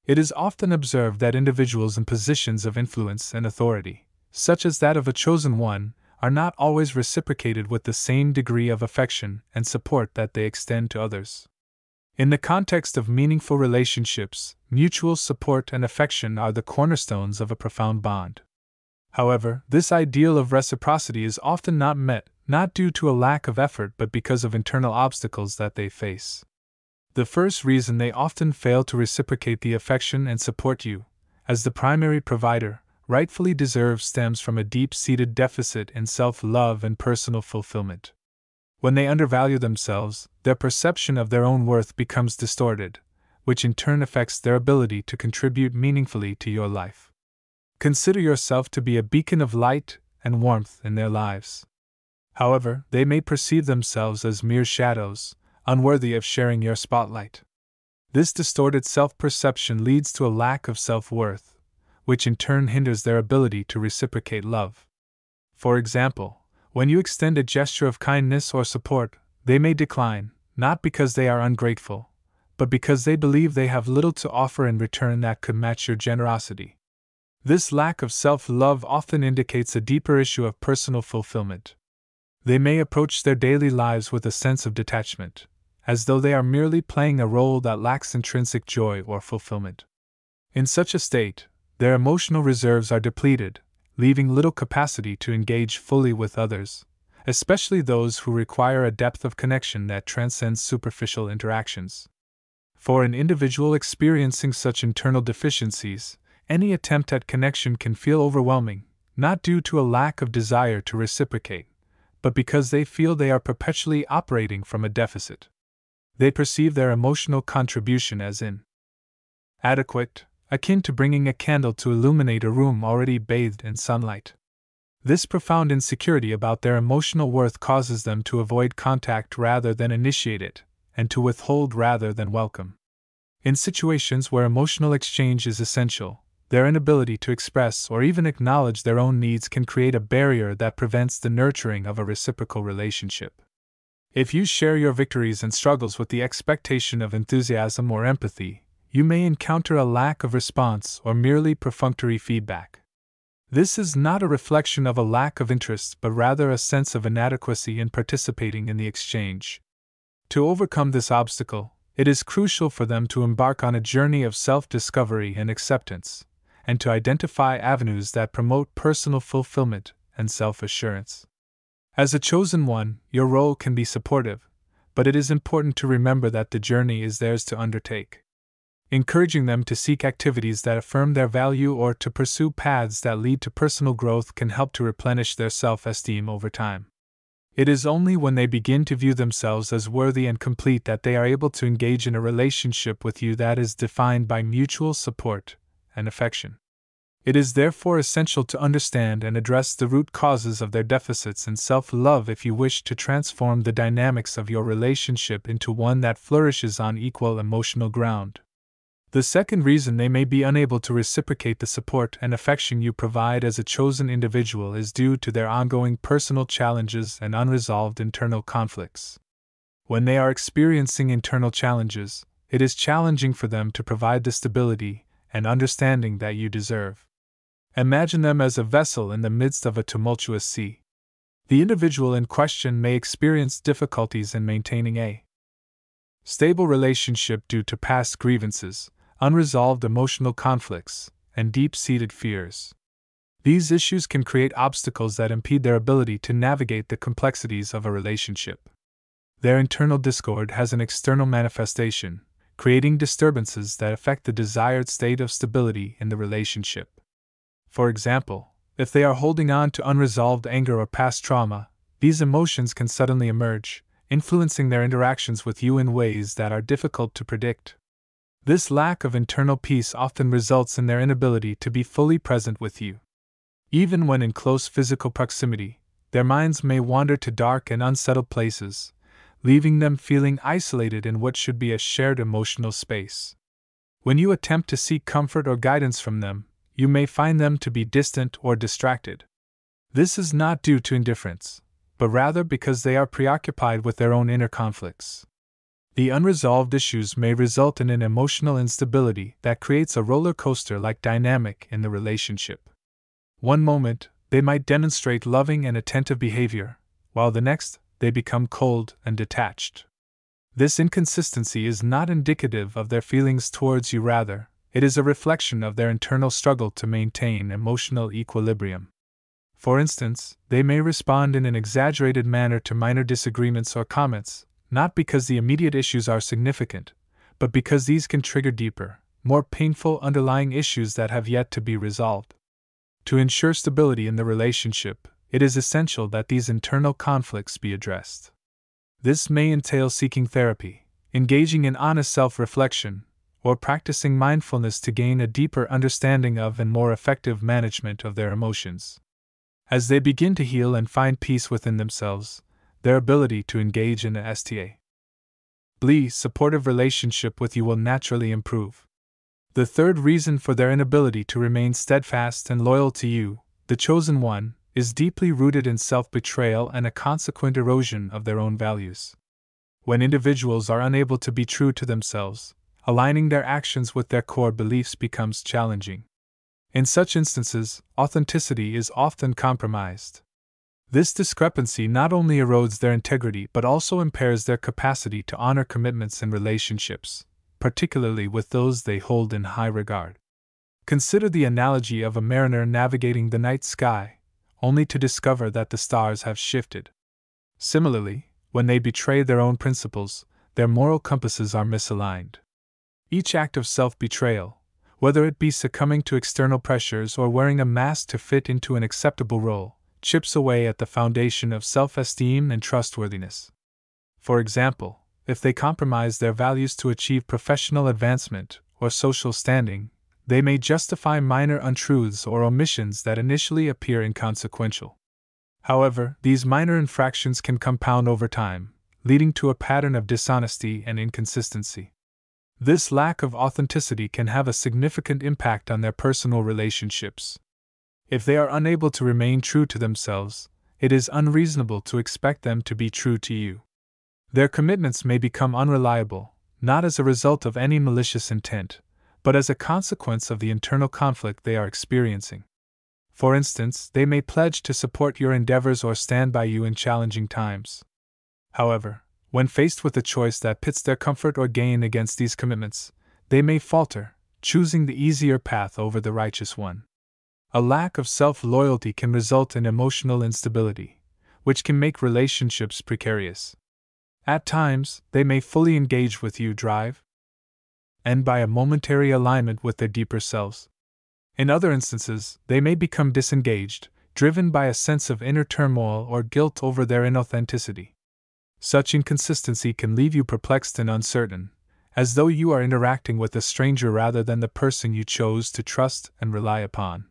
It is often observed that individuals in positions of influence and authority, such as that of a chosen one, are not always reciprocated with the same degree of affection and support that they extend to others. In the context of meaningful relationships, mutual support and affection are the cornerstones of a profound bond. However, this ideal of reciprocity is often not met, not due to a lack of effort but because of internal obstacles that they face. The first reason they often fail to reciprocate the affection and support you, as the primary provider, rightfully deserve stems from a deep-seated deficit in self-love and personal fulfillment. When they undervalue themselves, their perception of their own worth becomes distorted, which in turn affects their ability to contribute meaningfully to your life. Consider yourself to be a beacon of light and warmth in their lives. However, they may perceive themselves as mere shadows, unworthy of sharing your spotlight. This distorted self-perception leads to a lack of self-worth, which in turn hinders their ability to reciprocate love. For example, when you extend a gesture of kindness or support, they may decline, not because they are ungrateful, but because they believe they have little to offer in return that could match your generosity. This lack of self-love often indicates a deeper issue of personal fulfillment. They may approach their daily lives with a sense of detachment, as though they are merely playing a role that lacks intrinsic joy or fulfillment. In such a state, their emotional reserves are depleted, leaving little capacity to engage fully with others, especially those who require a depth of connection that transcends superficial interactions. For an individual experiencing such internal deficiencies, any attempt at connection can feel overwhelming, not due to a lack of desire to reciprocate, but because they feel they are perpetually operating from a deficit. They perceive their emotional contribution as inadequate, akin to bringing a candle to illuminate a room already bathed in sunlight. This profound insecurity about their emotional worth causes them to avoid contact rather than initiate it, and to withhold rather than welcome. In situations where emotional exchange is essential, their inability to express or even acknowledge their own needs can create a barrier that prevents the nurturing of a reciprocal relationship. If you share your victories and struggles with the expectation of enthusiasm or empathy, you may encounter a lack of response or merely perfunctory feedback. This is not a reflection of a lack of interest but rather a sense of inadequacy in participating in the exchange. To overcome this obstacle, it is crucial for them to embark on a journey of self-discovery and acceptance, and to identify avenues that promote personal fulfillment and self-assurance. As a chosen one, your role can be supportive, but it is important to remember that the journey is theirs to undertake. Encouraging them to seek activities that affirm their value or to pursue paths that lead to personal growth can help to replenish their self-esteem over time. It is only when they begin to view themselves as worthy and complete that they are able to engage in a relationship with you that is defined by mutual support and affection. It is therefore essential to understand and address the root causes of their deficits in self-love if you wish to transform the dynamics of your relationship into one that flourishes on equal emotional ground. The second reason they may be unable to reciprocate the support and affection you provide as a chosen individual is due to their ongoing personal challenges and unresolved internal conflicts. When they are experiencing internal challenges, it is challenging for them to provide the stability and understanding that you deserve. Imagine them as a vessel in the midst of a tumultuous sea. The individual in question may experience difficulties in maintaining a stable relationship due to past grievances, unresolved emotional conflicts, and deep-seated fears. These issues can create obstacles that impede their ability to navigate the complexities of a relationship. Their internal discord has an external manifestation, creating disturbances that affect the desired state of stability in the relationship. For example, if they are holding on to unresolved anger or past trauma, these emotions can suddenly emerge, influencing their interactions with you in ways that are difficult to predict. This lack of internal peace often results in their inability to be fully present with you. Even when in close physical proximity, their minds may wander to dark and unsettled places, leaving them feeling isolated in what should be a shared emotional space. When you attempt to seek comfort or guidance from them, you may find them to be distant or distracted. This is not due to indifference, but rather because they are preoccupied with their own inner conflicts. The unresolved issues may result in an emotional instability that creates a roller coaster-like dynamic in the relationship. One moment, they might demonstrate loving and attentive behavior, while the next, they become cold and detached. This inconsistency is not indicative of their feelings towards you, rather, it is a reflection of their internal struggle to maintain emotional equilibrium. For instance, they may respond in an exaggerated manner to minor disagreements or comments, not because the immediate issues are significant, but because these can trigger deeper, more painful underlying issues that have yet to be resolved. To ensure stability in the relationship, it is essential that these internal conflicts be addressed. This may entail seeking therapy, engaging in honest self-reflection, or practicing mindfulness to gain a deeper understanding of and more effective management of their emotions. As they begin to heal and find peace within themselves, their ability to engage in a stably supportive relationship with you will naturally improve. The third reason for their inability to remain steadfast and loyal to you, the chosen one, is deeply rooted in self-betrayal and a consequent erosion of their own values. When individuals are unable to be true to themselves, aligning their actions with their core beliefs becomes challenging. In such instances, authenticity is often compromised. This discrepancy not only erodes their integrity but also impairs their capacity to honor commitments in relationships, particularly with those they hold in high regard. Consider the analogy of a mariner navigating the night sky, only to discover that the stars have shifted. Similarly, when they betray their own principles, their moral compasses are misaligned. Each act of self-betrayal, whether it be succumbing to external pressures or wearing a mask to fit into an acceptable role, chips away at the foundation of self-esteem and trustworthiness. For example, if they compromise their values to achieve professional advancement or social standing, they may justify minor untruths or omissions that initially appear inconsequential. However, these minor infractions can compound over time, leading to a pattern of dishonesty and inconsistency. This lack of authenticity can have a significant impact on their personal relationships. If they are unable to remain true to themselves, it is unreasonable to expect them to be true to you. Their commitments may become unreliable, not as a result of any malicious intent, but as a consequence of the internal conflict they are experiencing. For instance, they may pledge to support your endeavors or stand by you in challenging times. However, when faced with a choice that pits their comfort or gain against these commitments, they may falter, choosing the easier path over the righteous one. A lack of self-loyalty can result in emotional instability, which can make relationships precarious. At times, they may fully engage with you drive and by a momentary alignment with their deeper selves. In other instances, they may become disengaged, driven by a sense of inner turmoil or guilt over their inauthenticity. Such inconsistency can leave you perplexed and uncertain, as though you are interacting with a stranger rather than the person you chose to trust and rely upon.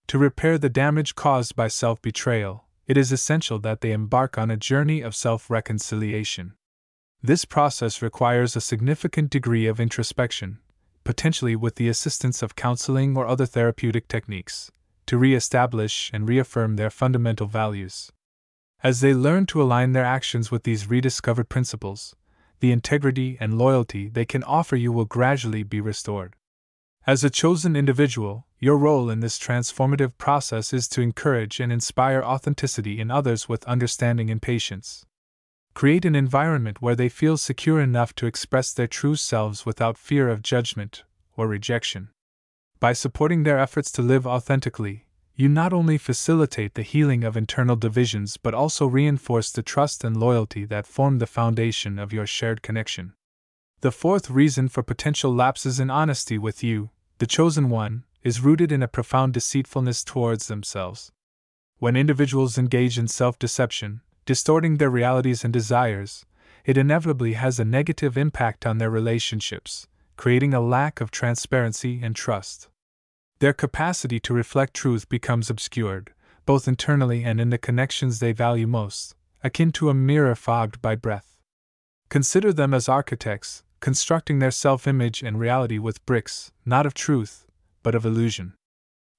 To repair the damage caused by self-betrayal, it is essential that they embark on a journey of self-reconciliation. This process requires a significant degree of introspection, potentially with the assistance of counseling or other therapeutic techniques, to re-establish and reaffirm their fundamental values. As they learn to align their actions with these rediscovered principles, the integrity and loyalty they can offer you will gradually be restored. As a chosen individual, your role in this transformative process is to encourage and inspire authenticity in others with understanding and patience. Create an environment where they feel secure enough to express their true selves without fear of judgment or rejection. By supporting their efforts to live authentically, you not only facilitate the healing of internal divisions but also reinforce the trust and loyalty that form the foundation of your shared connection. The fourth reason for potential lapses in honesty with you, the chosen one, is rooted in a profound deceitfulness towards themselves. When individuals engage in self-deception, distorting their realities and desires, it inevitably has a negative impact on their relationships, creating a lack of transparency and trust. Their capacity to reflect truth becomes obscured, both internally and in the connections they value most, akin to a mirror fogged by breath. Consider them as architects, constructing their self-image and reality with bricks, not of truth, but of illusion.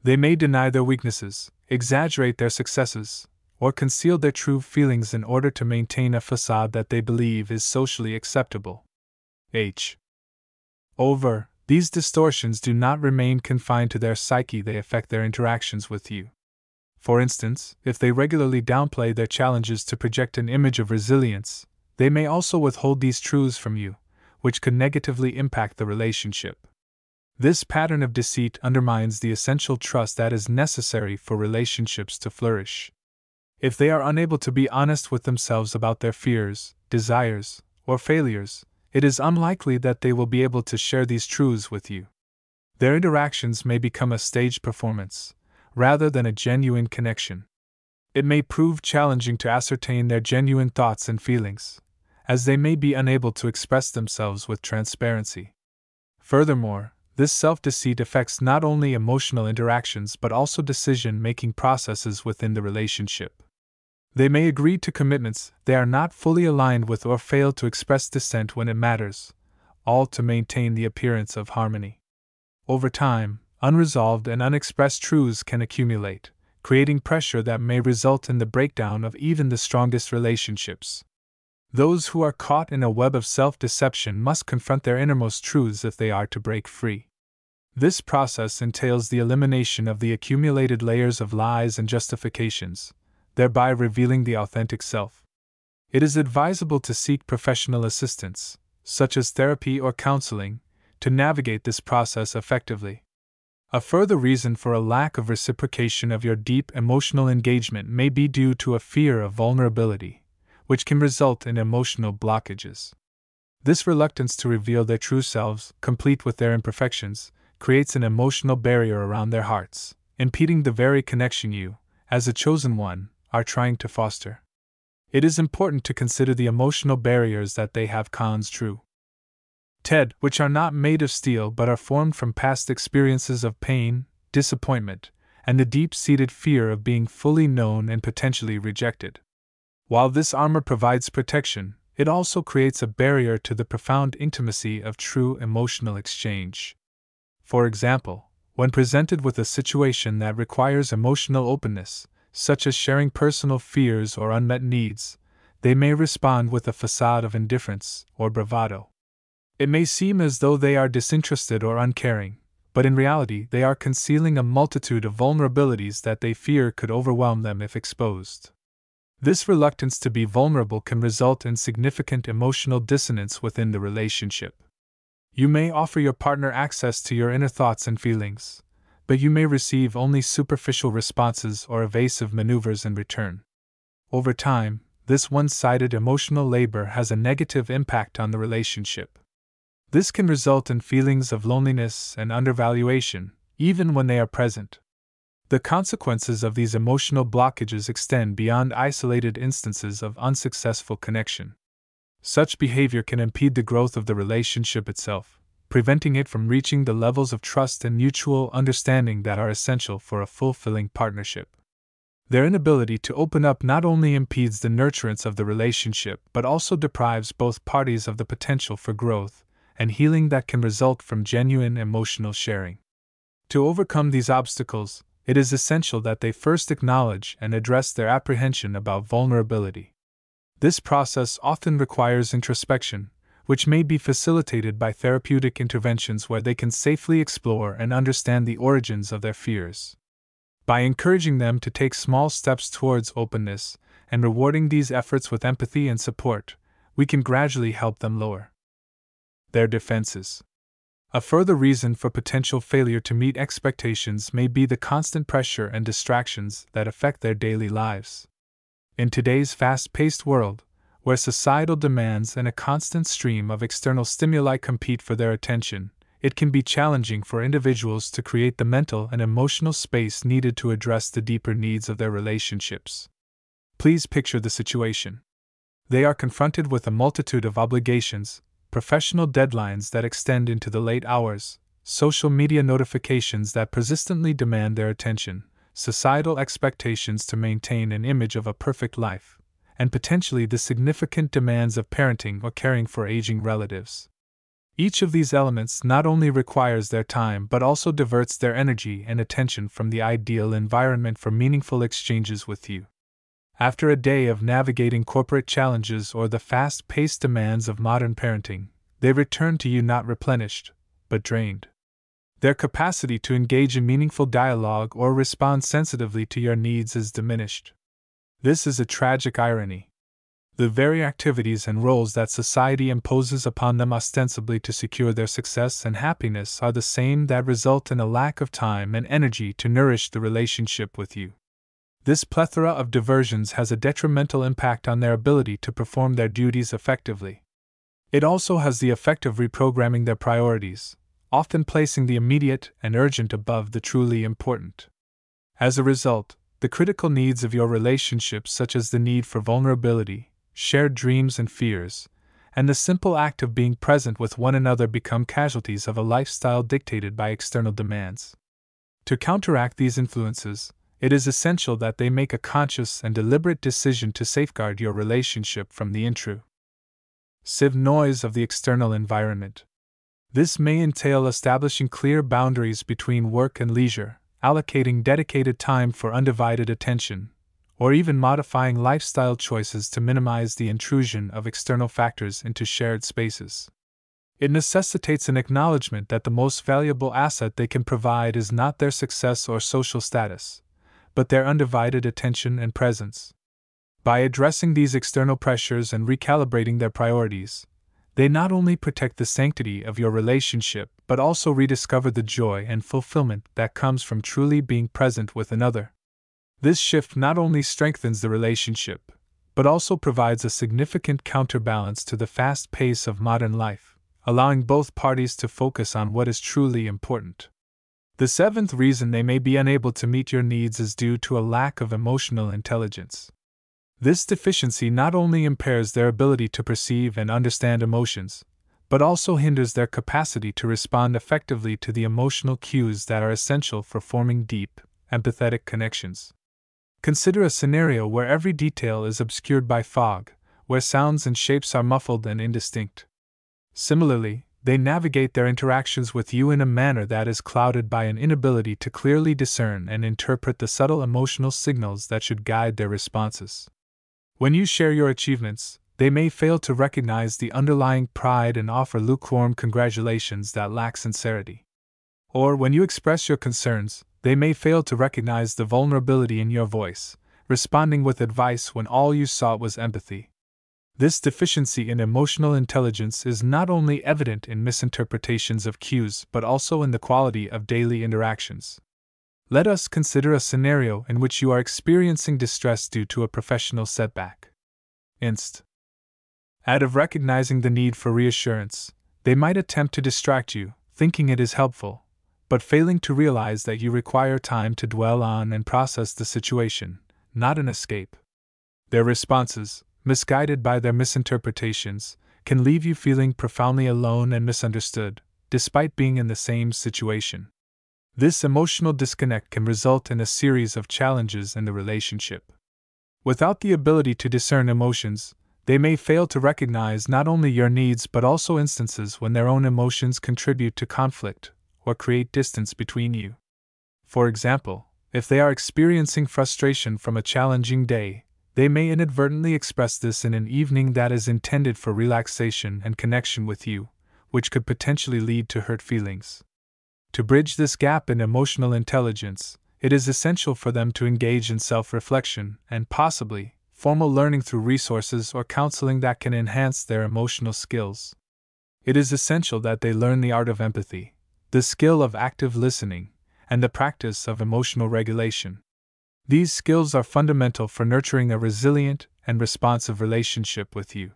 They may deny their weaknesses, exaggerate their successes, or conceal their true feelings in order to maintain a facade that they believe is socially acceptable. h. Over, these distortions do not remain confined to their psyche, they affect their interactions with you. For instance, if they regularly downplay their challenges to project an image of resilience, they may also withhold these truths from you, which could negatively impact the relationship. This pattern of deceit undermines the essential trust that is necessary for relationships to flourish. If they are unable to be honest with themselves about their fears, desires, or failures, it is unlikely that they will be able to share these truths with you. Their interactions may become a staged performance, rather than a genuine connection. It may prove challenging to ascertain their genuine thoughts and feelings, as they may be unable to express themselves with transparency. Furthermore, this self-deceit affects not only emotional interactions but also decision-making processes within the relationship. They may agree to commitments they are not fully aligned with or fail to express dissent when it matters, all to maintain the appearance of harmony. Over time, unresolved and unexpressed truths can accumulate, creating pressure that may result in the breakdown of even the strongest relationships. Those who are caught in a web of self-deception must confront their innermost truths if they are to break free. This process entails the elimination of the accumulated layers of lies and justifications, thereby revealing the authentic self. It is advisable to seek professional assistance, such as therapy or counseling, to navigate this process effectively. A further reason for a lack of reciprocation of your deep emotional engagement may be due to a fear of vulnerability, which can result in emotional blockages. This reluctance to reveal their true selves, complete with their imperfections, creates an emotional barrier around their hearts, impeding the very connection you, as a chosen one, are trying to foster. It is important to consider the emotional barriers that they have construed, which are not made of steel but are formed from past experiences of pain, disappointment, and the deep-seated fear of being fully known and potentially rejected. While this armor provides protection, it also creates a barrier to the profound intimacy of true emotional exchange. For example, when presented with a situation that requires emotional openness, such as sharing personal fears or unmet needs, they may respond with a facade of indifference or bravado. It may seem as though they are disinterested or uncaring, but in reality they are concealing a multitude of vulnerabilities that they fear could overwhelm them if exposed. This reluctance to be vulnerable can result in significant emotional dissonance within the relationship. You may offer your partner access to your inner thoughts and feelings, but you may receive only superficial responses or evasive maneuvers in return. Over time, this one-sided emotional labor has a negative impact on the relationship. This can result in feelings of loneliness and undervaluation, even when they are present. The consequences of these emotional blockages extend beyond isolated instances of unsuccessful connection. Such behavior can impede the growth of the relationship itself, preventing it from reaching the levels of trust and mutual understanding that are essential for a fulfilling partnership. Their inability to open up not only impedes the nurturance of the relationship but also deprives both parties of the potential for growth and healing that can result from genuine emotional sharing. To overcome these obstacles, it is essential that they first acknowledge and address their apprehension about vulnerability. This process often requires introspection, which may be facilitated by therapeutic interventions where they can safely explore and understand the origins of their fears. By encouraging them to take small steps towards openness and rewarding these efforts with empathy and support, we can gradually help them lower their defenses. A further reason for potential failure to meet expectations may be the constant pressure and distractions that affect their daily lives. In today's fast-paced world, where societal demands and a constant stream of external stimuli compete for their attention, it can be challenging for individuals to create the mental and emotional space needed to address the deeper needs of their relationships. Please picture the situation. They are confronted with a multitude of obligations, professional deadlines that extend into the late hours, social media notifications that persistently demand their attention, societal expectations to maintain an image of a perfect life, and potentially the significant demands of parenting or caring for aging relatives. Each of these elements not only requires their time but also diverts their energy and attention from the ideal environment for meaningful exchanges with you. After a day of navigating corporate challenges or the fast-paced demands of modern parenting, they return to you not replenished, but drained. Their capacity to engage in meaningful dialogue or respond sensitively to your needs is diminished. This is a tragic irony. The very activities and roles that society imposes upon them ostensibly to secure their success and happiness are the same that result in a lack of time and energy to nourish the relationship with you. This plethora of diversions has a detrimental impact on their ability to perform their duties effectively. It also has the effect of reprogramming their priorities, often placing the immediate and urgent above the truly important. As a result, the critical needs of your relationships, such as the need for vulnerability, shared dreams and fears, and the simple act of being present with one another, become casualties of a lifestyle dictated by external demands. To counteract these influences, it is essential that they make a conscious and deliberate decision to safeguard your relationship from the intrusive noise of the external environment. This may entail establishing clear boundaries between work and leisure, allocating dedicated time for undivided attention, or even modifying lifestyle choices to minimize the intrusion of external factors into shared spaces. It necessitates an acknowledgement that the most valuable asset they can provide is not their success or social status, but their undivided attention and presence. By addressing these external pressures and recalibrating their priorities, they not only protect the sanctity of your relationship but also rediscover the joy and fulfillment that comes from truly being present with another. This shift not only strengthens the relationship, but also provides a significant counterbalance to the fast pace of modern life, allowing both parties to focus on what is truly important. The seventh reason they may be unable to meet your needs is due to a lack of emotional intelligence. This deficiency not only impairs their ability to perceive and understand emotions, but also hinders their capacity to respond effectively to the emotional cues that are essential for forming deep, empathetic connections. Consider a scenario where every detail is obscured by fog, where sounds and shapes are muffled and indistinct. Similarly, they navigate their interactions with you in a manner that is clouded by an inability to clearly discern and interpret the subtle emotional signals that should guide their responses. When you share your achievements, they may fail to recognize the underlying pride and offer lukewarm congratulations that lack sincerity. Or when you express your concerns, they may fail to recognize the vulnerability in your voice, responding with advice when all you sought was empathy. This deficiency in emotional intelligence is not only evident in misinterpretations of cues but also in the quality of daily interactions. Let us consider a scenario in which you are experiencing distress due to a professional setback. Instead of recognizing the need for reassurance, they might attempt to distract you, thinking it is helpful, but failing to realize that you require time to dwell on and process the situation, not an escape. Their responses, misguided by their misinterpretations, can leave you feeling profoundly alone and misunderstood, despite being in the same situation. This emotional disconnect can result in a series of challenges in the relationship. Without the ability to discern emotions, they may fail to recognize not only your needs but also instances when their own emotions contribute to conflict or create distance between you. For example, if they are experiencing frustration from a challenging day, they may inadvertently express this in an evening that is intended for relaxation and connection with you, which could potentially lead to hurt feelings. To bridge this gap in emotional intelligence, it is essential for them to engage in self-reflection and possibly formal learning through resources or counseling that can enhance their emotional skills. It is essential that they learn the art of empathy, the skill of active listening, and the practice of emotional regulation. These skills are fundamental for nurturing a resilient and responsive relationship with you.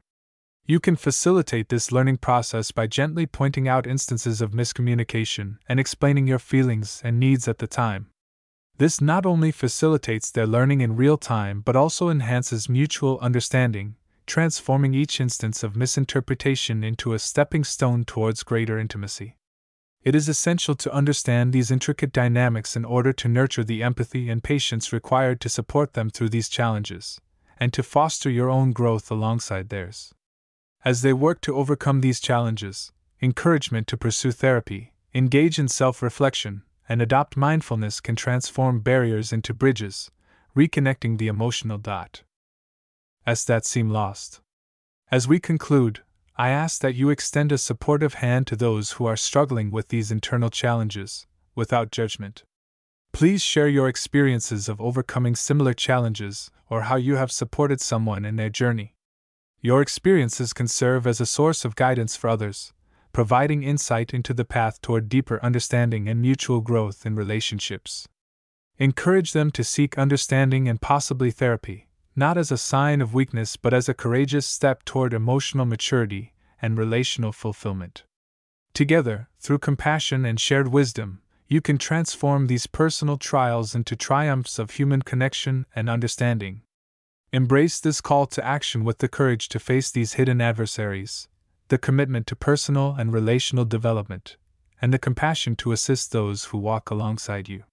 You can facilitate this learning process by gently pointing out instances of miscommunication and explaining your feelings and needs at the time. This not only facilitates their learning in real time but also enhances mutual understanding, transforming each instance of misinterpretation into a stepping stone towards greater intimacy. It is essential to understand these intricate dynamics in order to nurture the empathy and patience required to support them through these challenges, and to foster your own growth alongside theirs. As they work to overcome these challenges, encouragement to pursue therapy, engage in self-reflection, and adopt mindfulness can transform barriers into bridges, reconnecting the emotional dots that seem lost. As we conclude, I ask that you extend a supportive hand to those who are struggling with these internal challenges, without judgment. Please share your experiences of overcoming similar challenges or how you have supported someone in their journey. Your experiences can serve as a source of guidance for others, providing insight into the path toward deeper understanding and mutual growth in relationships. Encourage them to seek understanding and possibly therapy, not as a sign of weakness but as a courageous step toward emotional maturity and relational fulfillment. Together, through compassion and shared wisdom, you can transform these personal trials into triumphs of human connection and understanding. Embrace this call to action with the courage to face these hidden adversaries, the commitment to personal and relational development, and the compassion to assist those who walk alongside you.